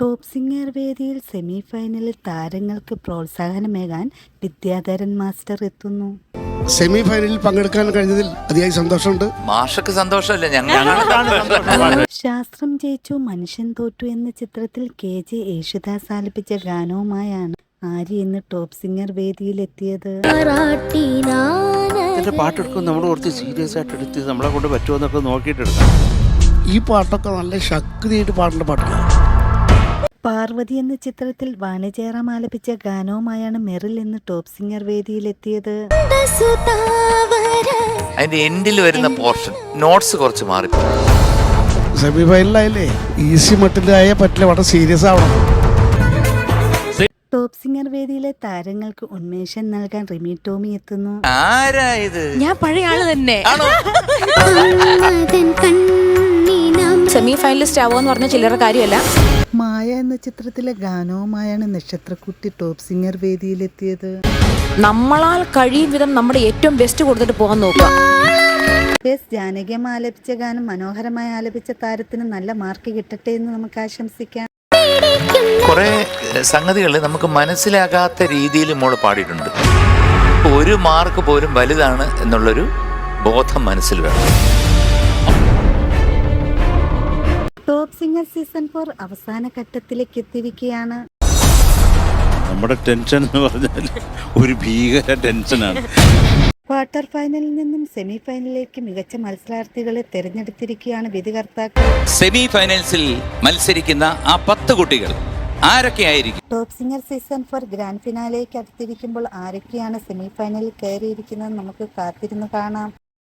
Top singer വേദിയിൽ semi ഫൈനലിൽ താരങ്ങൾക്ക് പ്രോത്സാഹനമേകാൻ വിദ്യാധരൻ മാസ്റ്റർ എത്തുന്നു. സെമി ഫൈനലിൽ പങ്കെടുക്കാൻ കഴിഞ്ഞതിൽ അതിയായി സന്തോഷമുണ്ട്. മാഷക്ക് സന്തോഷമല്ലേ, ഞങ്ങൾ ശാസ്ത്രം ജയിച്ചു മനുഷ്യൻ തോറ്റു എന്ന ചിത്രത്തിൽ KJ യേശുദാസ് ആലപിച്ച ഗാനവുമായാണ് ആര്യ ഇന്ന് ടോപ്പ് സിംഗർ വേദിയിലെത്തിയത്. പാട്ടെടുക്കും നമ്മൾ കുറച്ച് സീരിയസ് ആയിട്ട് എടുത്ത് നമ്മളെ കൊണ്ട് പറ്റുമെന്നൊക്കെ നോക്കിയിട്ടെടുക്കാം. ഈ പാട്ടൊക്കെ നല്ല ശക്തിയായിട്ട് പാടേണ്ട പാട്ടാണ്. പാർവതി എന്ന ചിത്രത്തിൽ വാണിജ്യറാം ആലപിച്ച ഗാനവുമായാണ് മെറിൽ ഇന്ന് ടോപ്പ് സിംഗർ വേദിയിലെത്തിയത്. അതിന്റെ എൻഡിൽ വരുന്ന പോർഷൻ നോട്ട്സ് കുറച്ച് മാറി. സെമി ഫൈനലായാലേ ഈസി മട്ടിലായ പറ്റില്ല, വളരെ സീരിയസ് ആവണം. ടോപ്പ് സിംഗർ വേദിയിലെ താരങ്ങൾക്ക് ഉന്മേഷം നൽകാൻ റിമി ടോമി എത്തുന്നു. ആരാ ഇത്? ഞാൻ പഴയ ആള് തന്നെ. സെമി ഫൈനലിസ്റ്റ് ആവോന്ന് പറഞ്ഞ ചില്ലറ കാര്യമല്ല. മായ എന്ന ചിത്രത്തിലെ ഗാനവുമായാണ് നക്ഷത്രക്കുട്ടി ടോപ്പ് സിംഗർ വേദിയിലെത്തിയത്. നമ്മളാൽ കഴിയും വിധം നമ്മുടെ ഏറ്റവും ബെസ്റ്റ് കൊടുത്തിട്ട് പോകാൻ നോക്കുക. ജാനകിയം ആലപിച്ച ഗാനം മനോഹരമായി ആലപിച്ച താരത്തിന് നല്ല മാർക്ക് കിട്ടട്ടെ എന്ന് നമുക്ക് ആശംസിക്കാം. കുറെ സംഗതികൾ നമുക്ക് മനസ്സിലാകാത്ത രീതിയിൽ മോള് പാടിയിട്ടുണ്ട്. ഒരു മാർക്ക് പോലും വലുതാണ് എന്നുള്ളൊരു ബോധം മനസ്സിൽ വേണം. ടോപ്പ് സിംഗർ സീസൺ 4 അവസാന ഘട്ടത്തിലേക്ക് എത്തിയിരിക്കുകയാണ്. നമ്മുടെ ടെൻഷൻ എന്ന് പറഞ്ഞാൽ ഒരു ഭീകര ടെൻഷനാണ്. ക്വാർട്ടർ ഫൈനലിൽ നിന്നും സെമി ഫൈനലിലേക്ക് മികച്ച മത്സരാർത്ഥികളെ തെരഞ്ഞെടുത്തിരിക്കുകയാണ് വിധികർത്താക്കൾ. സെമി ഫൈനൽസിൽ മത്സരിക്കുന്ന ആ 10 കുട്ടികൾ ആരൊക്കെയായിരിക്കും? ടോപ്പ് സിംഗർ സീസൺ 4 ഗ്രാൻഡ് ഫിനാലേക്ക് അടുത്തിരിക്കുമ്പോൾ ആരൊക്കെയാണ് സെമി ഫൈനലിൽ കയറിയിരിക്കുന്നത് നമുക്ക് കാത്തിരുന്ന് കാണാം.